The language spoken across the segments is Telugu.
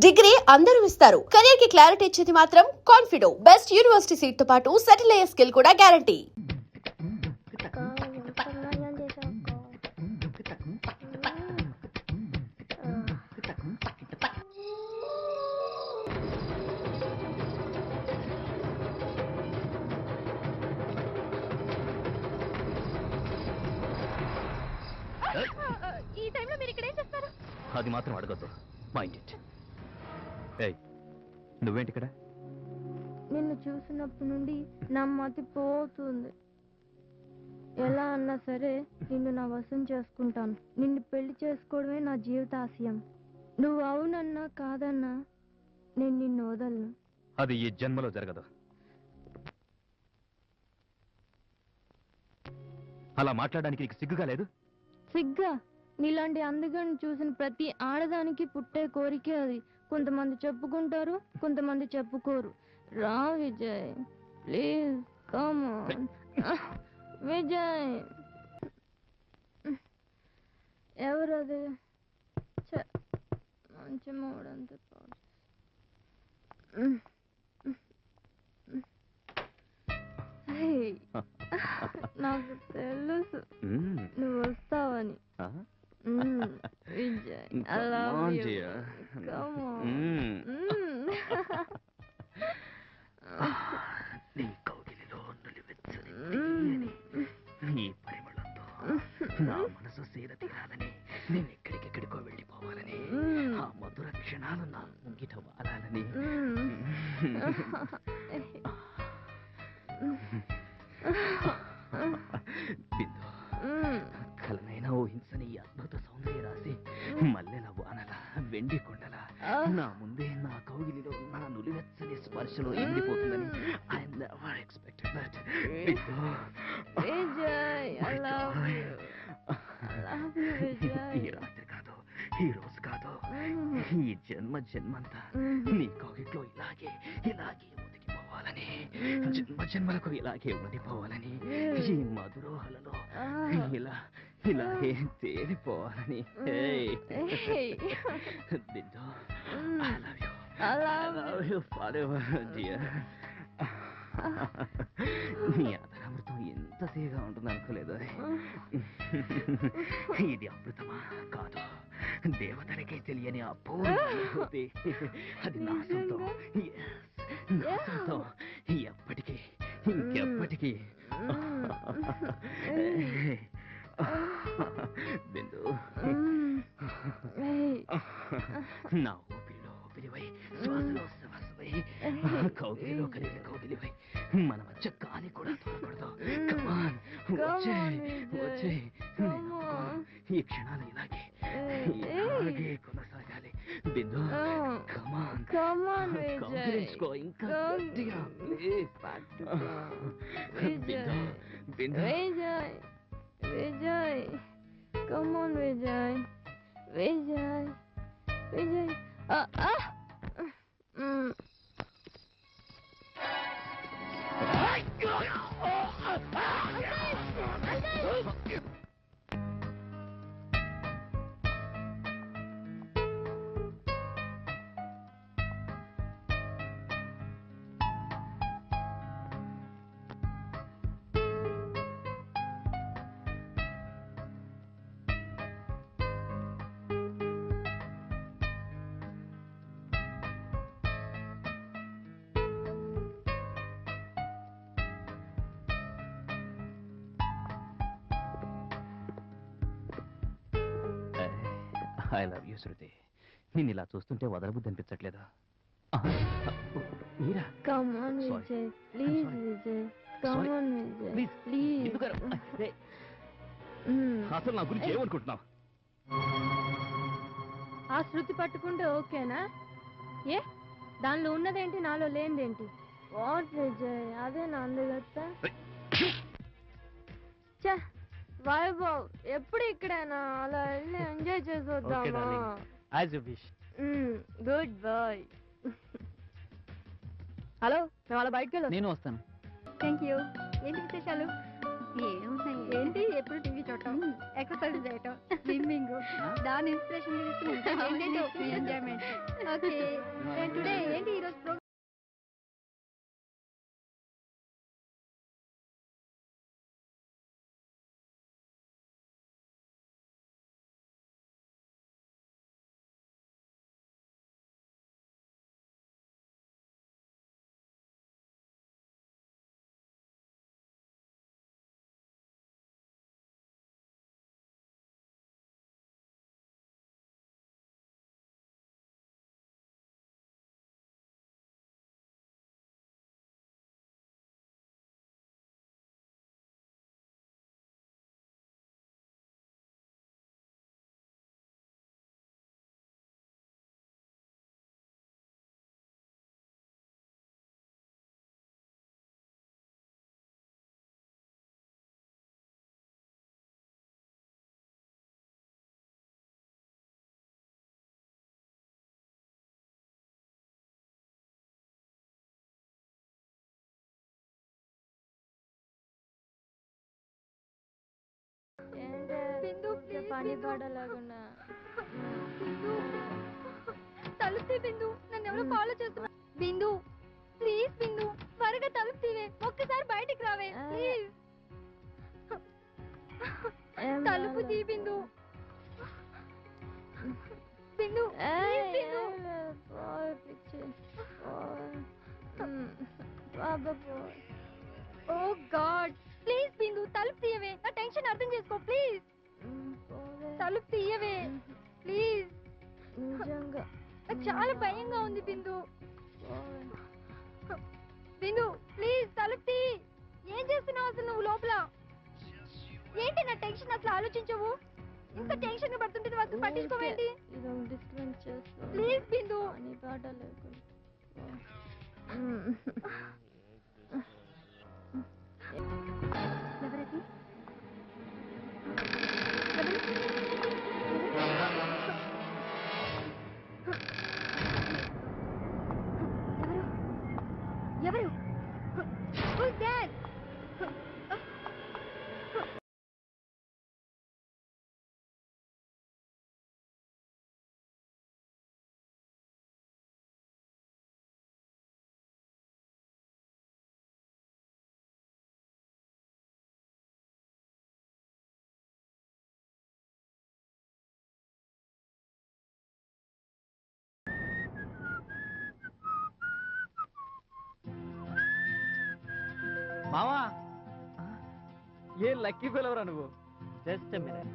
డిగ్రీ అందరూ ఇస్తారు. కెరీర్ కి క్లారిటీ ఇచ్చేది మాత్రం కాన్ఫిడో. బెస్ట్ యూనివర్సిటీ సీట్ తో పాటు సెటిల్ అయ్యే స్కిల్ కూడా గ్యారంటీ. ఈ టైంలో మీరు ఇక్కడ ఏం చేస్తారు? అది మాత్రం అడగద్దు. Mind it. ఏయ్, నువ్వేంటి ఇక్కడ? నిన్ను చూసినప్పటి నుండి నా మతి పోతుంది. ఎలా అన్నా సరే నిన్ను నా వశం చేసుకుంటాను. నిన్ను పెళ్లి చేసుకోవడమే నా జీవితాశయం. నువ్వు అవునన్నా కాదన్నా నేను నిన్ను వదలను. అది ఈ జన్మలో జరగదు. అలా మాట్లాడడానికి నీకు సిగ్గుగా లేదు? సిగ్గా? నీలాంటి అందగాన్ని చూసిన ప్రతి ఆడదానికి పుట్టే కోరికే అది. కొంతమంది చెప్పుకుంటారు, కొంతమంది చెప్పుకోరు. రా Vijay, please come on. Vijay, ఎవరది? మంచి మూడంతా నాకు తెలుసు నువ్వు వస్తావని. Vijay, I love you. Come on. నీ కౌగిలిలో నులివెచ్చని ఈ పరిమళంతో నా మనసు సేద తీరాలని, నేను ఎక్కడికెక్కడికో వెళ్ళిపోవాలని, ఆ మధుర క్షణాలు నా ముంగిట వాలాలని. బిందు, కలనైనా ఊహించని ఈ అద్భుత సౌందర్య రాశి మల్లెల వానల వెండి కొండల నా ముందే నా కౌగిలిలో నా నులివెచ్చని స్పర్శలో ఎండిపోతుందని I never expected that. Bindu, Vijay, I love you. I love you, Vijay. ఈ రాత్రి కాదు, ఈ రోజు కాదు, ఈ జన్మ జన్మంతా నీ కౌగిట్లో ఇలాగే ఇలాగే ఒదిగిపోవాలని, జన్మ జన్మలకు ఇలాగే ఉండిపోవాలని, ఈ మధురోహలలో ఇలా ఇలాగే తేలిపోవాలని. బిందు, I love you. I love you forever, dear. నీ ఆధారామృతం ఎంత తీగా ఉంటుంది అనుకోలేదు. ఇది అమృతమా కాదు, దేవతలకే తెలియని అపూర్వ అనుభూతి. అది నా సొంతం, నా సొంతం, ఎప్పటికీ ఇంకెప్పటికీ. బిందు, నా ఊపిరిలో ఊపిరివై, శ్వాసలో శ్వాసవై, కౌగిలిలో కలిగిన కౌగిలివై, మన మధ్య కాని కూడా తోడకూడదు. కమాన్, వచ్చేయ్ వచ్చేయ్. ఈ క్షణాలు ఇలాగే ఇలాగే కొనసాగాలి. బిందు, కమాన్ కౌగిలించుకో ఇంకా గట్టిగా, please. Bindu, Bindu. Vijay, Vijay, come on, Vijay, Vijay, Vijay. I love you Shruti. నేను ఇలా చూస్తుంటే వదలబుద్ధి అనిపించట్లేదు. మీరా? Come on, Vijay, please Vijay, come on Vijay, please. అసలు నా గురించి ఏమనుకుంటున్నావు? ఆ శృతి పట్టుకుంటే ఓకేనా? ఏ దానిలో ఉన్నదేంటి, నాలో లేనిదేంటి? వాట్ విజయ్, అదే నా అందగత్త. వైభవ్, ఎప్పుడు ఇక్కడేనా? అలా వెళ్ళి ఎంజాయ్ చేసి వద్దామా? Good bye. హలో, మేము అలా బయటకు వెళ్ళి. నేను వస్తాను. Thank you. ఏంటి విశేషాలు? ఏమున్నాయి ఏంటి ఎప్పుడు టీవీ చూడటం ఎక్సర్సైజ్ చేయటం స్విమ్మింగ్ దాని ఇన్స్పిరేషన్ తీసుకుని ఏంటంటే ఎంజాయ్మెంట్ ఓకే టుడే ఏంటి ఈరోజు ప్రోగ్రామ్ బిందు పని పాడలాగున్నా తలుపు బిందు నన్ను ఎవరో ఫాలో చేస్తున్నా బిందు ప్లీజ్ బిందు త్వరగా తలుపు తీవే ఒక్కసారి బయటికి రావే ప్లీజ్ తలుపు తీ Bindu Bindu please Bindu oh God please Bindu తలుపు తీయవే నా టెన్షన్ అర్థం చేసుకో ప్లీజ్ తలుపు తీయవే ప్లీజ్ నిజంగా నాకు చాలా భయంగా ఉంది బిందు బిందు ప్లీజ్ తలుపు తీ ఏం చేస్తున్నావు అసలు నువ్వు లోపల ఏంటి నా టెన్షన్ అసలు ఆలోచించవు ఇంత టెన్షన్ గా పడుతుంటే నువ్వు అసలు పట్టించుకోవేంటి డిస్టర్బెన్స్ చేస్తా ప్లీజ్ బిందు పని పాట లేకుండా ఎవరది ఎవరు Who's that? మావా ఏ లక్కీ ఫెలవరా నువ్వు జస్ట్ మినిట్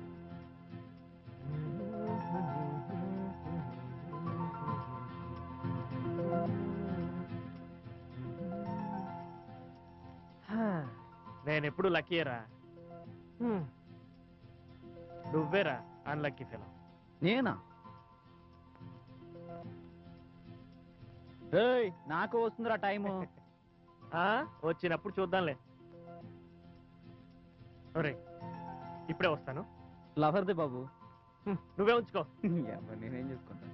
నేను ఎప్పుడు లక్కీరా నువ్వేరా అన్లక్కీ ఫెలో నేనా నాకు వస్తుందిరా టైము వచ్చినప్పుడు చూద్దాంలే ఒరే ఇప్పుడే వస్తాను లవర్ది బాబు నువ్వే ఉంచుకో నేనేం చూసుకుంటా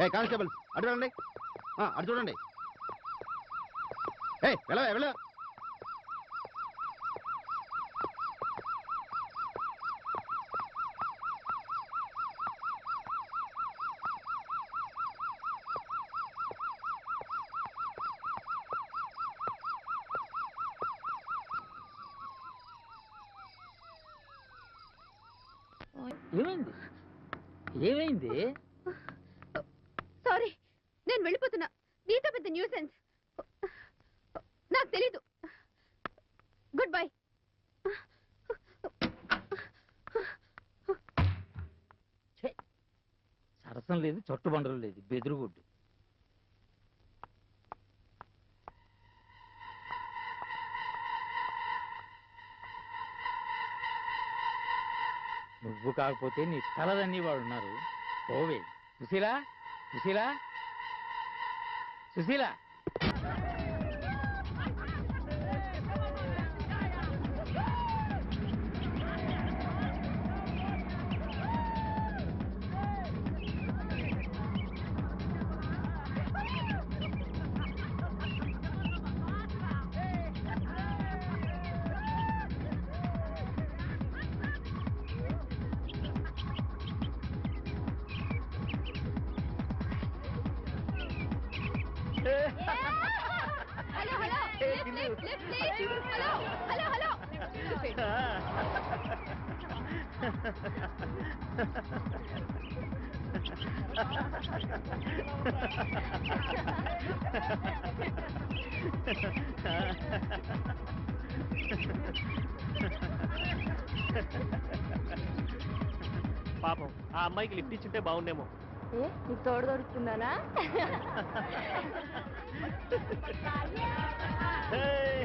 ఏ కానిస్టేబుల్ అటు వెళ్ళండి, అటు చూడండి. ఏ వెళ్ళ ఏమైంది ఏమైంది? సారీ, నేను వెళ్ళిపోతున్నా. నీతో పెద్ద న్యూసెన్స్. నాకు తెలీదు. Good bye. సరసం లేదు, చొట్టుబండలు లేదు, బెదురుగుడ్డు. నువ్వు కాకపోతే నీ తలదన్నీ వాడు ఉన్నారు. పోవే Sushila, Sushila, Sushila. Hello hello, lift please. Hello hello hello. పాపం ఆ అమ్మాయికి లిఫ్ట్ ఇచ్చుంటే బాగుండేమో. నీకు తోడు దొరుకుతుందానా? Hey!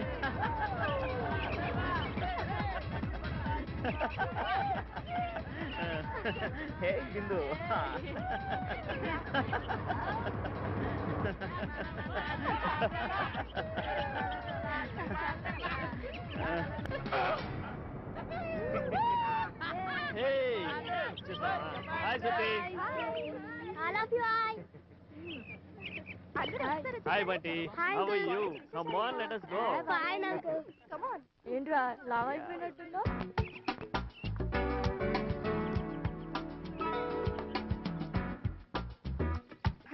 Hey Bindu, Hey! Hi, Suti. I love you, Hi, Bunty. How are you? Come on, let us go. Fine, uncle. Come on. ఏంట్రా లావ్ అయిపోయినట్టుందో?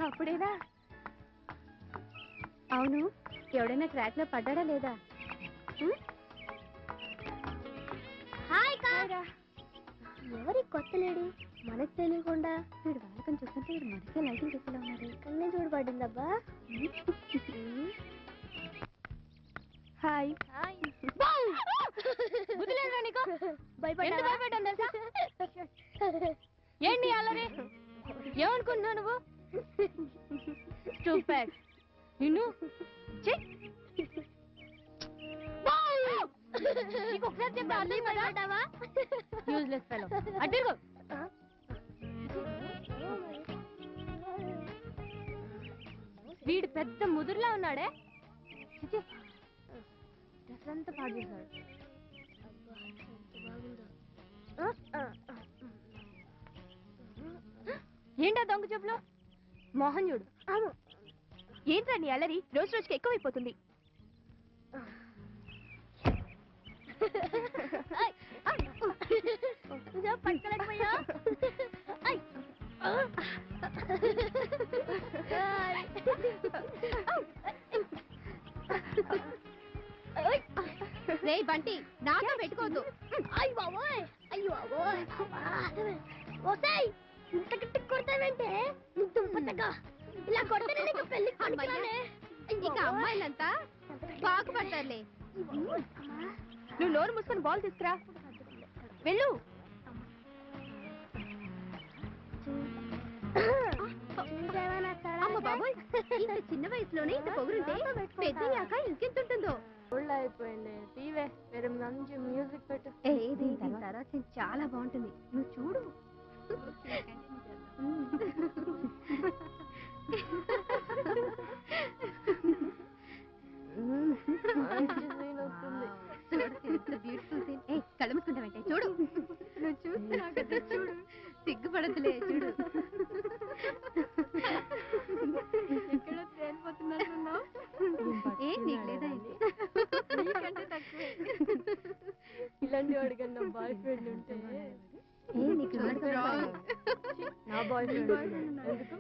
అప్పుడేనా? అవును, ఎవడైనా ట్రాక్ లో పడ్డాడా లేదా? హాయ్ కా. ఎవరి కొత్త లేడీ? మనకు తెలియకుండా వీడు వాడకం చూస్తుంటే వీడు మనకే లైటింగ్ చేసేలా ఉన్నాడు. కన్నే చూడబడిందబ్బా. హాయ్. గుర్తులేదురా నీకు? ఎందుకు భయపడ్డాను తెలుసా? ఏంటి అల్లరి? ఏమనుకుంటున్నావు నువ్వు? స్టూపిడ్. నిన్ను నీకు ఒకసారి చెప్పి అర్థం కదా? Useless fellow. అడ్డుగో. వీడు పెద్ద ముదురులా ఉన్నాడే. డ్రెస్ అంతా పాడు చేశాడు. ఏంటా దొంగ చెప్పులు? మోహన్ చూడు. ఏంట్రా నీ అల్లరి రోజు రోజుకి ఎక్కువైపోతుంది. పట్టుకోలేకపోయా? రే బంటి, నాతో పెట్టుకోవద్దు. అయ్యో బాబోయ్, అయ్యో బాబోయ్. ఓసాయ్, ఇంత గట్టి కొడతావంటే నువ్వు దుంపతగా ఇలా కొడితే నీకు పెళ్లి కొడుకులానే. ఇక అమ్మాయిలంతా బాగుపడతారులే. నువ్వు నోరు మూసుకొని బాల్ తీసుకురా. వెళ్ళు. అమ్మ బాబోయ్, ఇంత చిన్న వయసులోనే ఇంత పొగురుంటే పెద్దయ్యాక ఇంకెంతుంటుందో. అయిపోయింది. టీవే వేరే మంచి మ్యూజిక్ పెట్టు. దీని తర్వాత చాలా బాగుంటుంది, నువ్వు చూడు. Beautiful scene. కళ్ళు మూసుకుంటావంటే చూడు. నువ్వు చూస్తున్నావు కదా, చూడు. సిగ్గుపడద్దులే, చూడు. అలాంటి వాడికి నా బాయ్ ఫ్రెండ్ ఉంటే నీకు నా బాయ్ ఫ్రెండ్ ఎందుకు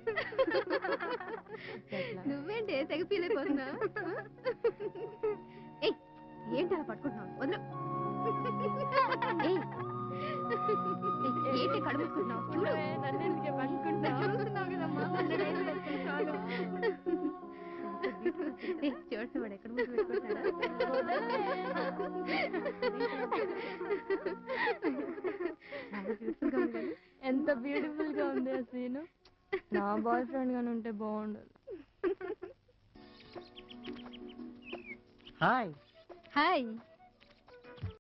నువ్వేంటి తెగ ఫీల్ అయిపోతున్నా ఏంటి అలా పట్టుకుంటున్నావు వదలు ఏంటి కడుపుకుంటున్నావు చూడు నన్ను ఎందుకే పట్టుకుంటావు చూస్తున్నావు కదమ్మా చూడు వాడు ఎక్కడ ముందు పెట్టుకుంటాడా ఎంత బ్యూటిఫుల్ గా ఉంది ఆ సీను నా బాయ్ ఫ్రెండ్ గాని ఉంటే బాగుండదు హాయ్ హాయ్